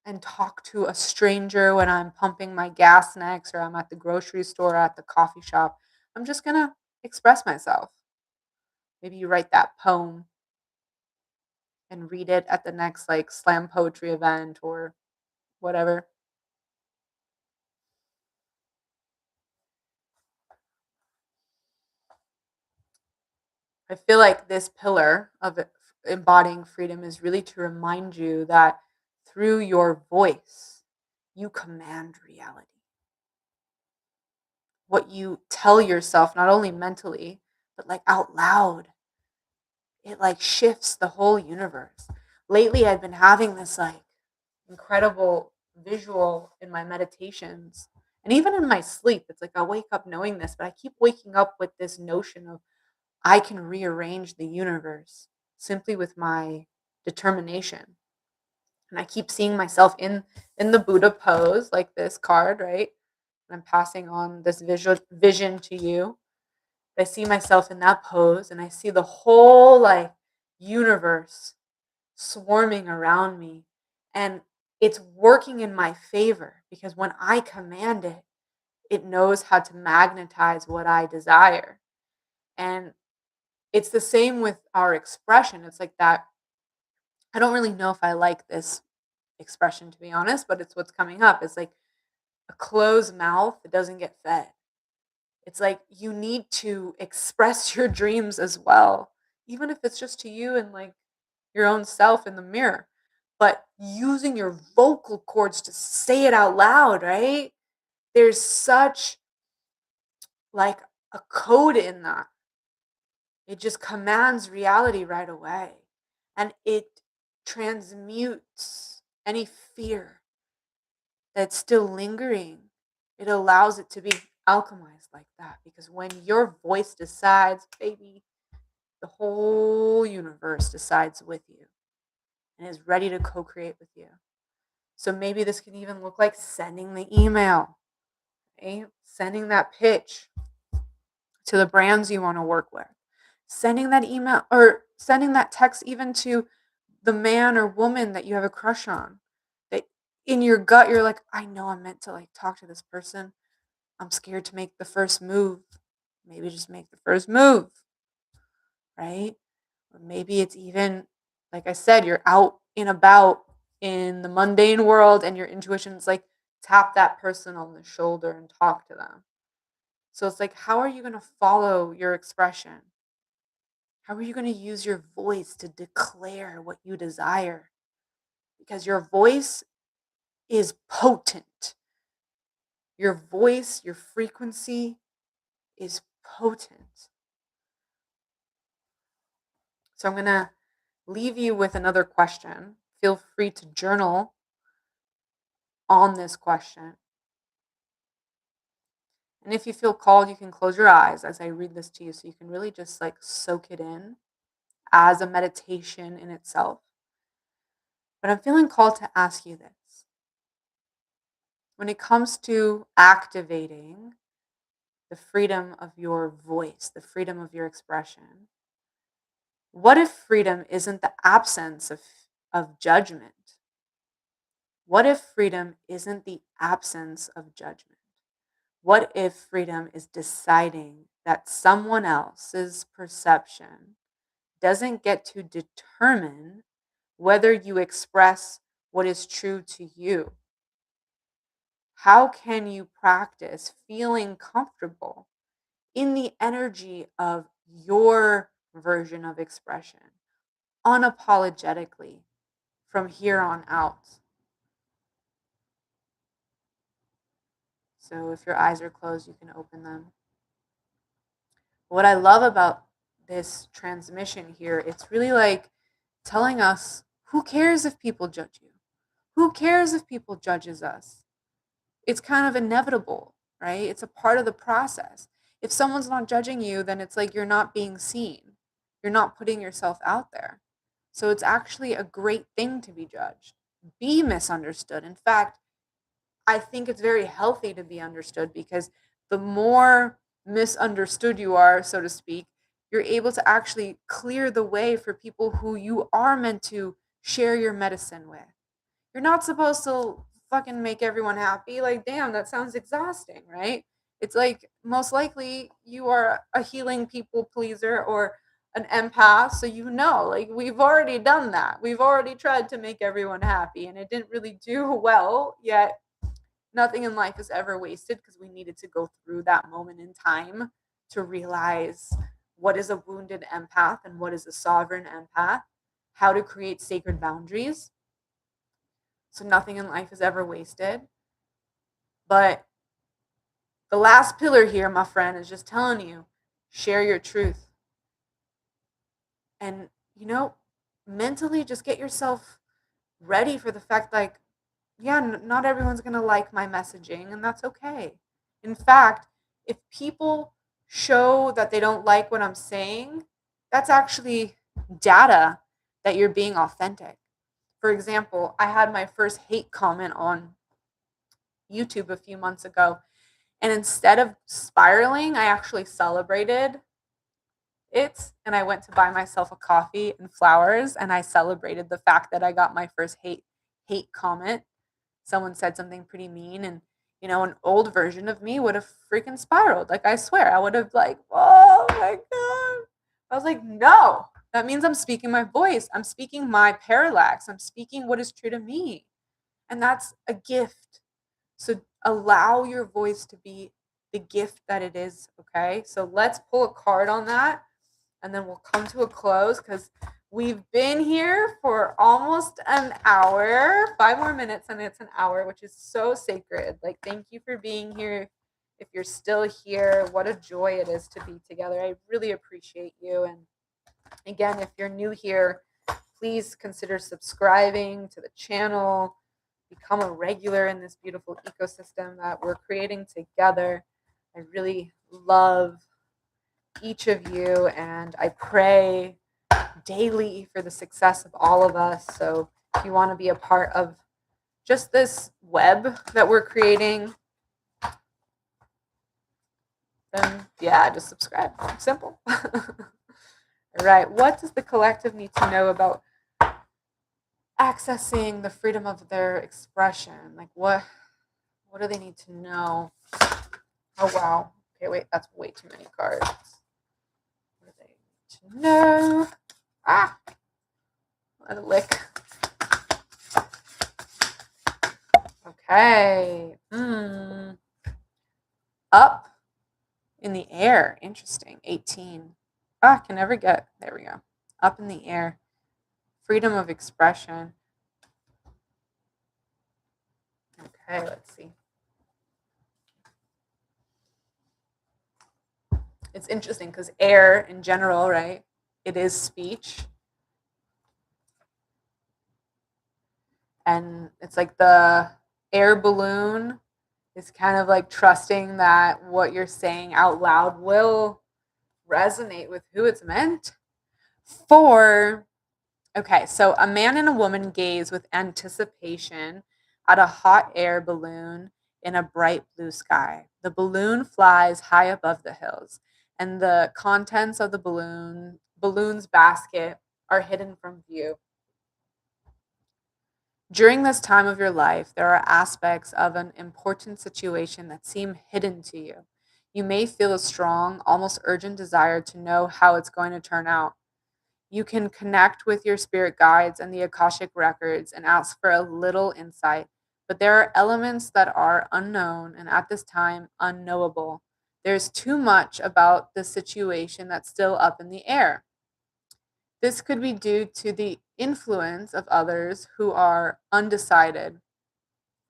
and talk to a stranger when I'm pumping my gas next, or I'm at the grocery store, or at the coffee shop. I'm just going to express myself. Maybe you write that poem and read it at the next like slam poetry event or whatever. I feel like this pillar of embodying freedom is really to remind you that through your voice, you command reality. What you tell yourself, not only mentally, but like out loud, it like shifts the whole universe. Lately, I've been having this like incredible visual in my meditations and even in my sleep. It's like I wake up knowing this, but I keep waking up with this notion of I can rearrange the universe simply with my determination. And I keep seeing myself in the Buddha pose, like this card, right? And I'm passing on this visual vision to you. I see myself in that pose and I see the whole like universe swarming around me. And it's working in my favor because when I command it, it knows how to magnetize what I desire. And it's the same with our expression. It's like that. I don't really know if I like this expression, to be honest, but it's what's coming up. It's like a closed mouth that doesn't get fed. It's like you need to express your dreams as well, even if it's just to you and like your own self in the mirror. But using your vocal cords to say it out loud, right? There's such like a code in that. It just commands reality right away. And it transmutes any fear that's still lingering It allows it to be alchemized like that, because when your voice decides, baby, the whole universe decides with you and is ready to co-create with you. So maybe this can even look like sending the email, right? Sending that pitch to the brands you want to work with, sending that email or sending that text even to the man or woman that you have a crush on. That in your gut you're like, I know I'm meant to like talk to this person. I'm scared to make the first move. Maybe just make the first move, right? Or maybe it's even, like I said, you're out and about in the mundane world and your intuition's like, tap that person on the shoulder and talk to them. So it's like, how are you going to follow your expression? How are you going to use your voice to declare what you desire? Because your voice is potent. Your voice, your frequency is potent. So I'm going to leave you with another question. Feel free to journal on this question. And if you feel called, you can close your eyes as I read this to you so you can really just like soak it in as a meditation in itself. But I'm feeling called to ask you this. When it comes to activating the freedom of your voice, the freedom of your expression, what if freedom isn't the absence of judgment? What if freedom isn't the absence of judgment? What if freedom is deciding that someone else's perception doesn't get to determine whether you express what is true to you? How can you practice feeling comfortable in the energy of your version of expression unapologetically from here on out? So if your eyes are closed, you can open them. What I love about this transmission here, it's really like telling us, who cares if people judge you? Who cares if people judges us? It's kind of inevitable, right? It's a part of the process. If someone's not judging you, then it's like you're not being seen. You're not putting yourself out there. So it's actually a great thing to be judged. Be misunderstood. In fact, I think it's very healthy to be understood, because the more misunderstood you are, so to speak, you're able to actually clear the way for people who you are meant to share your medicine with. You're not supposed to fucking make everyone happy. Like, damn, that sounds exhausting, right? It's like most likely you are a healing people pleaser or an empath. So, like we've already done that. We've already tried to make everyone happy and it didn't really do well, yet nothing in life is ever wasted, because we needed to go through that moment in time to realize what is a wounded empath and what is a sovereign empath, how to create sacred boundaries. So nothing in life is ever wasted. But the last pillar here, my friend, is just telling you, share your truth. And, mentally just get yourself ready for the fact, like, yeah, not everyone's going to like my messaging, and that's okay. In fact, if people show that they don't like what I'm saying, that's actually data that you're being authentic. For example, I had my first hate comment on YouTube a few months ago, and instead of spiraling, I actually celebrated it, and I went to buy myself a coffee and flowers, and I celebrated the fact that I got my first hate comment. Someone said something pretty mean, and an old version of me would have freaking spiraled. Like, I swear, I would have like, oh my god. I was like, no, that means I'm speaking my voice. I'm speaking my parallax. I'm speaking what is true to me. And that's a gift. So allow your voice to be the gift that it is, okay? So let's pull a card on that, and then we'll come to a close, because we've been here for almost an hour. 5 more minutes and it's an hour, which is so sacred. Like, thank you for being here. If you're still here, what a joy it is to be together. I really appreciate you. And again, if you're new here, please consider subscribing to the channel. become a regular in this beautiful ecosystem that we're creating together. I really love each of you, and I pray daily for the success of all of us. So if you want to be a part of just this web that we're creating, then yeah, just subscribe. Simple. All right. What does the collective need to know about accessing the freedom of their expression? Like what do they need to know? Oh wow. Okay, wait, that's way too many cards. What do they need to know? Ah, let it lick. Okay. Up in the air. Interesting. 18. Ah, can never get. There we go. Up in the air. Freedom of expression. Okay, let's see. It's interesting because air in general, right? It is speech. And it's like the air balloon is kind of like trusting that what you're saying out loud will resonate with who it's meant for. Okay, so a man and a woman gaze with anticipation at a hot air balloon in a bright blue sky. The balloon flies high above the hills, and the contents of the balloon's basket are hidden from view. During this time of your life, there are aspects of an important situation that seem hidden to you. You may feel a strong, almost urgent desire to know how it's going to turn out. You can connect with your spirit guides and the Akashic records and ask for a little insight, but there are elements that are unknown and at this time unknowable. There's too much about the situation that's still up in the air. This could be due to the influence of others who are undecided,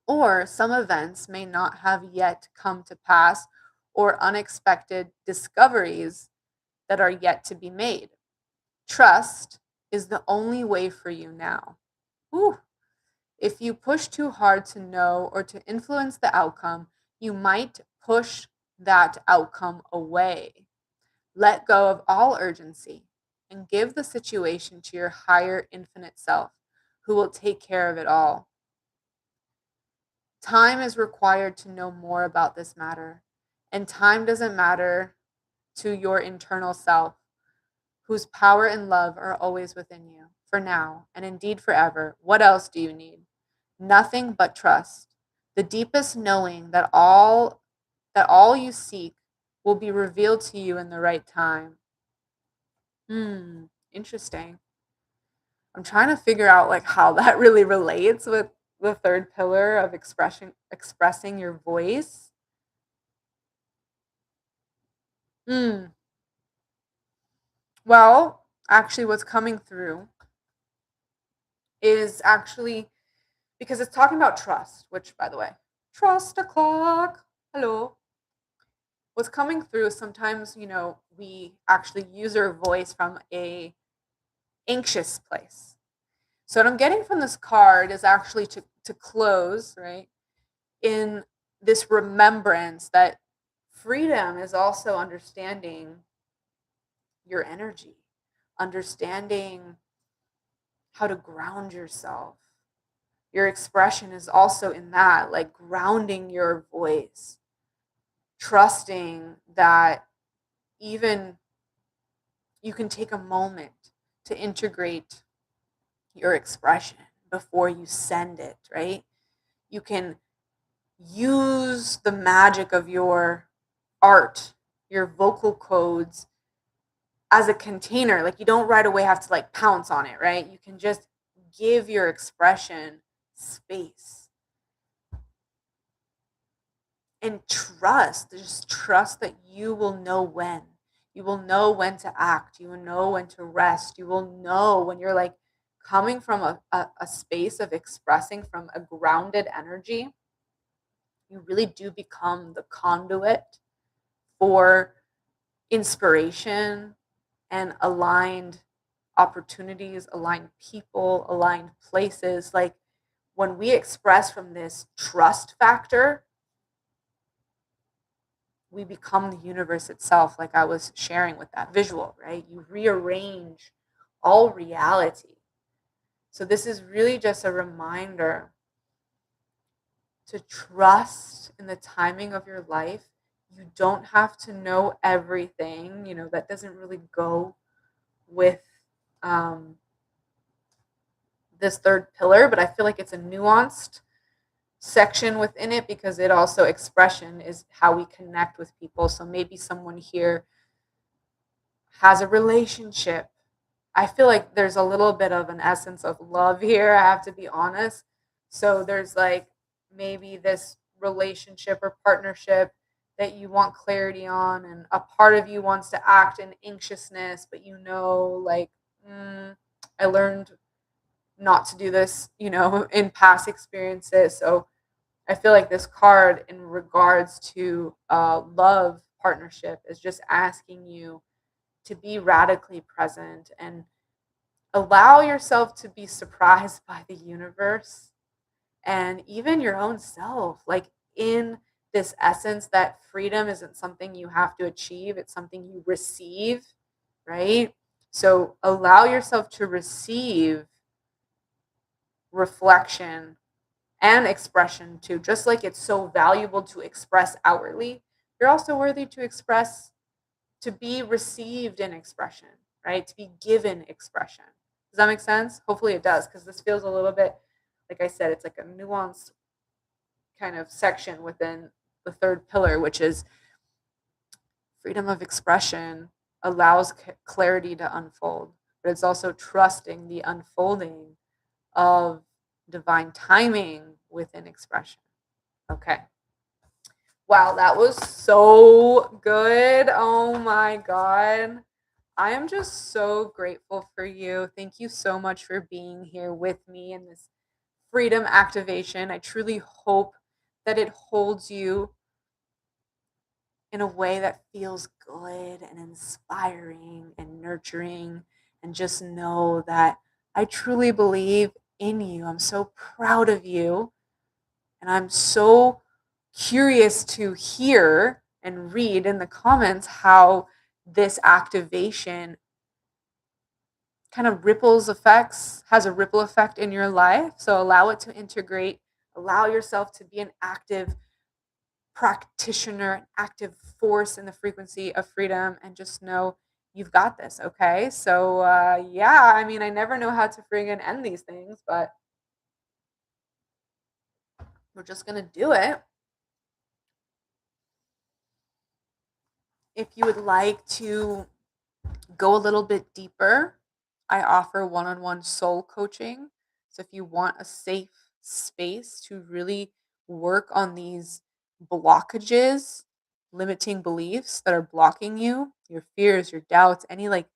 or some events may not have yet come to pass, or unexpected discoveries that are yet to be made. Trust is the only way for you now. Whew. If you push too hard to know or to influence the outcome, you might push that outcome away. Let go of all urgency and give the situation to your higher infinite self, who will take care of it all. Time is required to know more about this matter, and time doesn't matter to your internal self, whose power and love are always within you, for now, and indeed forever. What else do you need? Nothing but trust. The deepest knowing that all you seek will be revealed to you in the right time. Interesting. I'm trying to figure out like how that really relates with the third pillar of expressing your voice. Hmm. Well, actually what's coming through is actually because it's talking about trust, which by the way, trust o'clock. Hello. What's coming through is sometimes, we actually use our voice from a anxious place. So what I'm getting from this card is actually to close, right? In this remembrance that freedom is also understanding your energy, understanding how to ground yourself. Your expression is also in that, like grounding your voice, trusting that even you can take a moment to integrate your expression before you send it, right? You can use the magic of your art, your vocal codes as a container. Like you don't right away have to like pounce on it, right? You can just give your expression space and trust. Just trust that you will know when. You will know when to act. You will know when to rest. You will know when you're like coming from a space of expressing from a grounded energy. You really do become the conduit for inspiration and aligned opportunities, aligned people, aligned places. Like when we express from this trust factor, we become the universe itself, like I was sharing with that visual, right? You rearrange all reality. So, this is really just a reminder to trust in the timing of your life. You don't have to know everything. That doesn't really go with um, this third pillar, but I feel like it's a nuanced section within it because it also expression is how we connect with people. So maybe someone here has a relationship. I feel like there's a little bit of an essence of love here, I have to be honest. So there's like maybe this relationship or partnership that you want clarity on, and a part of you wants to act in anxiousness, but like, I learned not to do this, in past experiences. So I feel like this card, in regards to love partnership, is just asking you to be radically present and allow yourself to be surprised by the universe and even your own self. Like, in this essence, that freedom isn't something you have to achieve, it's something you receive, right? So allow yourself to receive reflection and expression too. Just like it's so valuable to express outwardly, you're also worthy to express, to be received in expression, right? To be given expression. Does that make sense? Hopefully it does, because this feels a little bit, like I said, it's like a nuanced kind of section within the third pillar, which is freedom of expression allows clarity to unfold, but it's also trusting the unfolding of divine timing within expression. Okay. Wow, that was so good. Oh my God. I am just so grateful for you. Thank you so much for being here with me in this freedom activation. I truly hope that it holds you in a way that feels good and inspiring and nurturing. And just know that I truly believe in you. I'm so proud of you. And I'm so curious to hear and read in the comments how this activation kind of has a ripple effect in your life. So allow it to integrate, allow yourself to be an active practitioner, an active force in the frequency of freedom, and just know you've got this. Okay. So, yeah, I mean, I never know how to friggin' end these things, but we're just going to do it. If you would like to go a little bit deeper, I offer one-on-one soul coaching. So if you want a safe space to really work on these blockages, limiting beliefs that are blocking you, your fears, your doubts, any like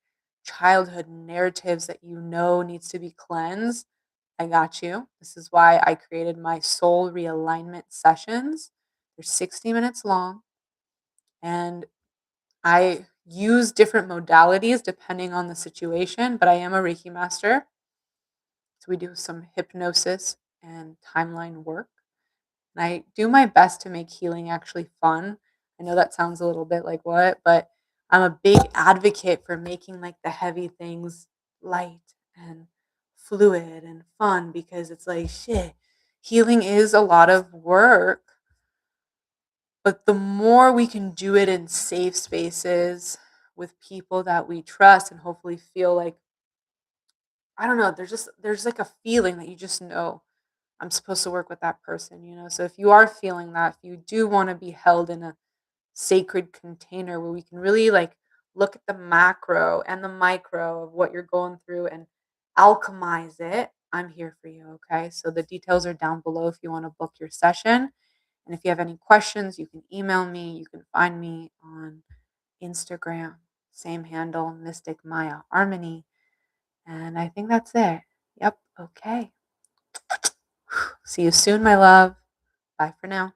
childhood narratives that needs to be cleansed, I got you. This is why I created my soul realignment sessions. They're 60 minutes long, and I use different modalities depending on the situation, but I am a Reiki master. So we do some hypnosis and timeline work. And I do my best to make healing actually fun. I know that sounds a little bit like what, but I'm a big advocate for making like the heavy things light and fluid and fun, because it's like, shit, healing is a lot of work. But the more we can do it in safe spaces with people that we trust and hopefully feel like, I don't know, there's like a feeling that you just know I'm supposed to work with that person. So if you are feeling that, if you do want to be held in a sacred container where we can really like look at the macro and the micro of what you're going through and alchemize it, I'm here for you. Okay. So the details are down below if you want to book your session. And if you have any questions, you can email me. You can find me on Instagram, same handle, Mystic Maya Harmony. And I think that's it. Yep. Okay. See you soon, my love. Bye for now.